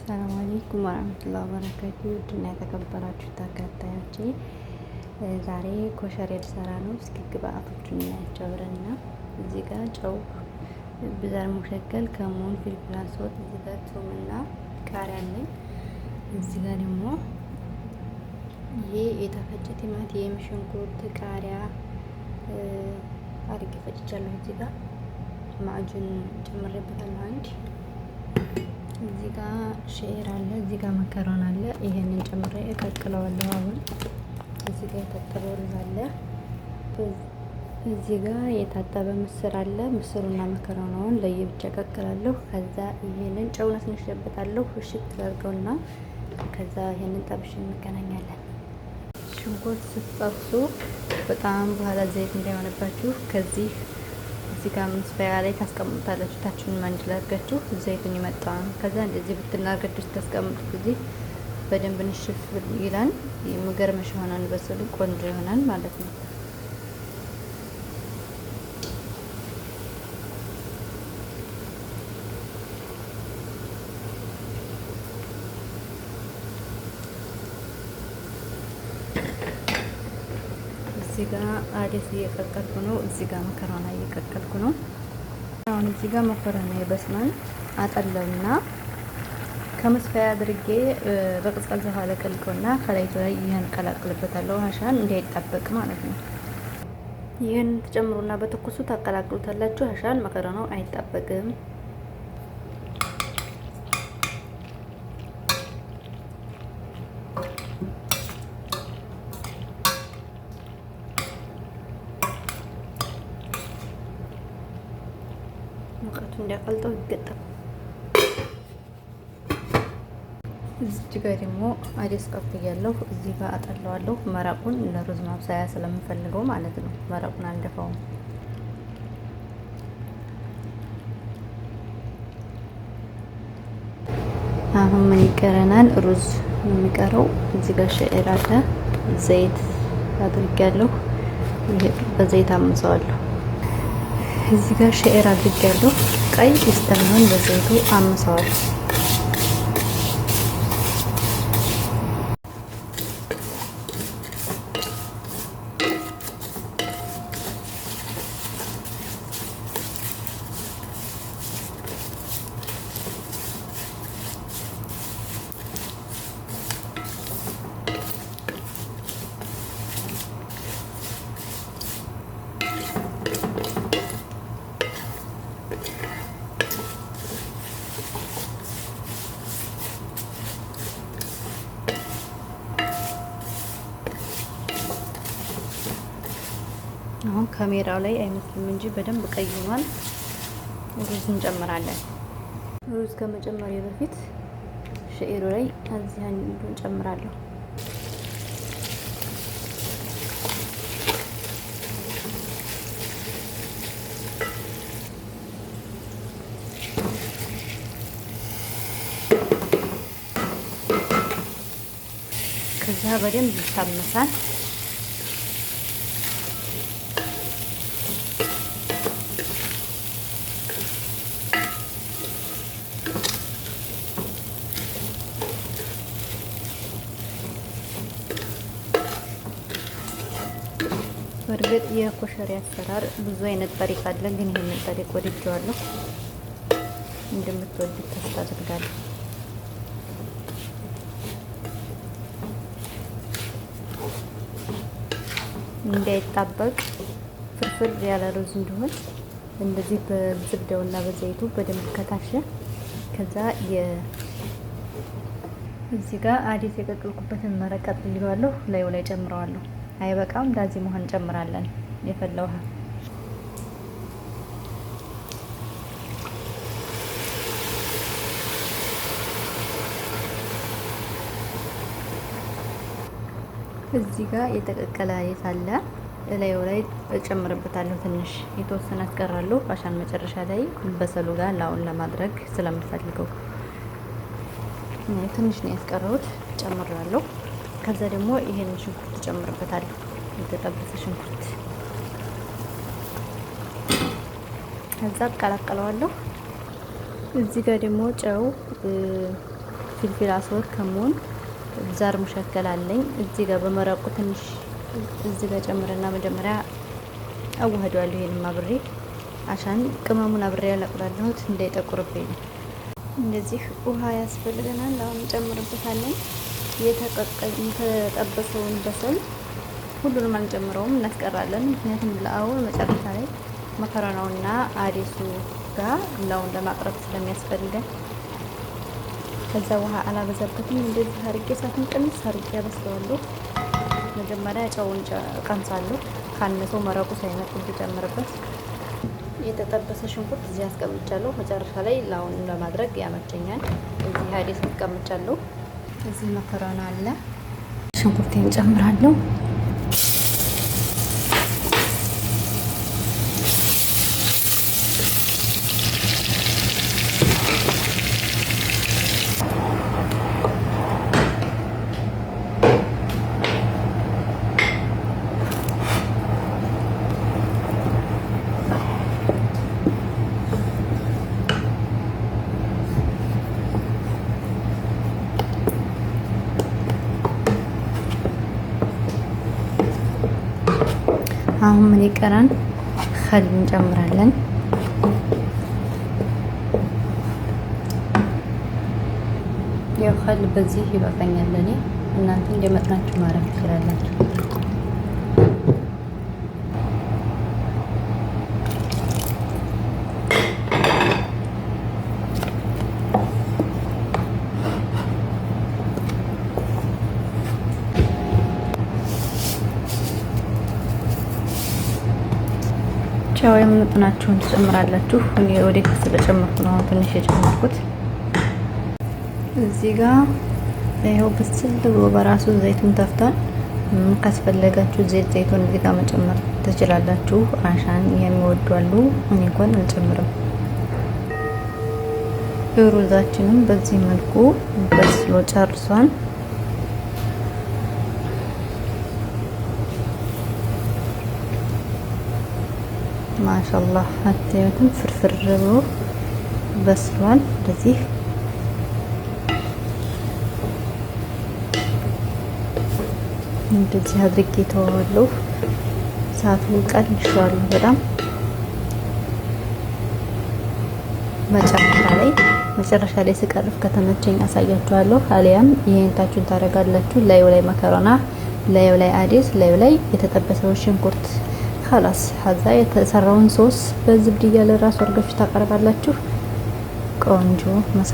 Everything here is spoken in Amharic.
ሰላም አለይኩም ወራህመቱላሂ ወበረካቱ። ውድና የተከበራችሁ ተከታዮቼ ዛሬ ኮሸሬ ልሰራ ነው። እስኪ ግብአቶቹን እናያቸው አብረንና እዚህ ጋር ጨው፣ ብዛር ሙሸከል፣ ከሙን፣ ፍልፍል አስወጥ፣ እዚህ ጋር ቱምና ቃሪያ አለኝ። እዚህ ጋር ደግሞ ይሄ የተፈጨ ቲማቲም፣ ሽንኩርት፣ ቃሪያ አድርጌ ፈጭቻለሁ። እዚህ ጋር ማዕጁን ጨምሬበታለሁ አንድ። እዚህ ጋር ሼር አለ፣ እዚህ ጋር መከሮን አለ። ይሄንን ጨምሬ እቀቅለዋለሁ። አሁን እዚህ ጋር የታጠበ ሩዝ አለ። እዚህ ጋር የታጠበ ምስር አለ። ምስሩና መከሮናውን ለየብቻ እቀቅላለሁ። ከዛ ይሄንን ጨው ነስንሼበታለሁ። እሽት አድርገውና ከዛ ይሄንን ጠብሽ እንገናኛለን። ሽንኩርት ስትጠብሱ በጣም በኋላ ዘይት እንዳይሆንባችሁ ከዚህ እዚህ ጋር መስፈያ ላይ ታስቀምጣላችሁ። ታችሁን አንድ ላይ አድርጋችሁ ዘይቱን ይመጣል። ከዛ እንደዚህ ብትናገዱ ታስቀምጡት። እዚህ በደንብ ንሽፍ ይላል። የምገርመሽ ይሆናል። በሰሉ ቆንጆ ይሆናል ማለት ነው። እዚህ ጋር አዲስ እየቀቀልኩ ነው። እዚህ ጋር መከራና እየቀቀልኩ ነው። አሁን እዚህ ጋር መከራና የበስማን አጠለውና ከመስፈያ አድርጌ በቀዝቃዛ ውሃ ለቀልቀውና ከላይቱ ላይ ይሄን ቀላቅልበታለሁ። አሻን እንዳይጣበቅ ማለት ነው። ይሄን ተጨምሩና በትኩሱ ታቀላቅሉታላችሁ። አሻን መከራናው አይጣበቅም። ሙቀቱ እንዲያቀልጠው ይገጠም። እዚህ ጋር ደግሞ አዲስ ቀፍ ያለው እዚህ ጋር አጠለዋለሁ። መረቁን ለሩዝ ማብሰያ ስለምፈልገው ማለት ነው። መረቁን አልደፋውም። አሁን ምን ይቀረናል? ሩዝ የሚቀረው እዚህ ጋር ሸዕር አለ። ዘይት አድርጌያለሁ። በዘይት አምሰዋለሁ። እዚህ ጋር ሸዕር አድርጌያለሁ። ቀይ እስከሚሆን በዘይቱ አምሰዋለሁ። አሁን ካሜራው ላይ አይመስልም እንጂ በደንብ ቀይ ሆኗል። ሩዝ እንጨምራለን። ሩዝ ከመጨመሪያ በፊት ሸዒሩ ላይ እዚህ አንዱን እንጨምራለሁ። ከዛ በደንብ ይታመሳል። በእርግጥ የኮሸሪ አሰራር ብዙ አይነት ጠሪቅ አለ፣ ግን ይሄንን ጠሪቅ ወድጄዋለሁ። እንደምትወዱት ተስፋ አድርጋለሁ። እንዳይጣበቅ ፍርፍር ያለ ሩዝ እንዲሆን እንደዚህ በዝብደውና በዘይቱ በደንብ ከታሸ ከዛ እዚህ ጋር አዲስ የቀቀልኩበትን መረቅ አጥልየዋለሁ። ላዩ ላይ ጨምረዋለሁ። አይበቃም፣ ዳዚ መሆን እንጨምራለን። የፈላ ውሃ እዚህ ጋር የተቀቀለ አይት አለ። ላዩ ላይ እጨምርበታለሁ። ትንሽ የተወሰነ አስቀራለሁ። አሻን መጨረሻ ላይ በሰሉ ጋር ላውን ለማድረግ ስለምፈልገው ትንሽ ነው ያስቀረሁት። ጨምራለሁ። ከዛ ደግሞ ይሄን ሽንኩርት ጨምርበታለሁ። የተጠበሰ ሽንኩርት ከዛ አቀላቅለዋለሁ። እዚህ ጋር ደግሞ ጨው፣ ፍልፍል አስወድ ከሙን ዛር ሙሸከል አለኝ። እዚህ ጋር በመረቁ ትንሽ እዚህ ጋር ጨምርና መጀመሪያ አዋህደዋለሁ። ይሄን አብሬ አሻን ቅመሙን አብሬ ያለቅላለሁት እንዳይጠቁርብኝ ነው። እንደዚህ ውሃ ያስፈልገናል። አሁን እንጨምርበታለን። የተጠበሰውን በሰል ሁሉንም አንጨምረውም፣ እናስቀራለን። ምክንያቱም ለአሁን መጨረሻ ላይ መከረናውና አዲሱ ጋር ላውን ለማቅረብ ስለሚያስፈልገን ከዛ ውሃ አላበዛበትም። እንደዚህ አርጌ እሳቱን ቅንስ አርጌ ያበስለዋለሁ። መጀመሪያ ጨውን ቀምሳለሁ። ካነሰው መረቁ ሳይመጥ ብጨምርበት። የተጠበሰ ሽንኩርት እዚህ አስቀምጫለሁ። መጨረሻ ላይ ላውን ለማድረግ ያመቸኛል። እዚህ ሀዲስ አስቀምጫለሁ። እዚህ መከረና አለ። ሽንኩርቴን ጨምራለሁ። አሁን ምን ይቀራን? ኸል እንጨምራለን። ያው ኸል በዚህ ይበቃኛል እኔ። እናንተ እንደመጥናችሁ ማድረግ ትችላላችሁ። ቻው የምጥናችሁን ትጨምራላችሁ። እኔ ወደፊት ስለጨመርኩ ነው ትንሽ የጨመርኩት። እዚህ ጋር ይኸው ብስል ብሎ በራሱ ዘይቱን ተፍቷል። ካስፈለጋችሁ ዘይቱን እዚህ ጋር መጨመር ትችላላችሁ። አሻን የሚወዱ አሉ። እኔ እንኳን አልጨምርም። ሩዛችንም በዚህ መልኩ በስሎ ጨርሷል። ማሻአላህ አትዩትም? ፍርፍር ብሎ በስሏል። እንደዚህ አድርጌ ተዋለሁ። እሳቱን ቀንሼዋለሁ በጣም። መጨረሻ ላይ ስቀርብ ከተመቸኝ አሳያችኋለሁ። አሊያም ይሄን ታችሁን ታረጋላችሁ። ላዩ ላይ መከሮና፣ ላዩ ላይ አዲስ፣ ላዩ ላይ የተጠበሰው ሽንኩርት خلاص ሀዛ የተሰራውን ሶስ በዝብድ እያለ ራሱ አድርጋችሁ ታቀርባላችሁ። ቆንጆ መሳ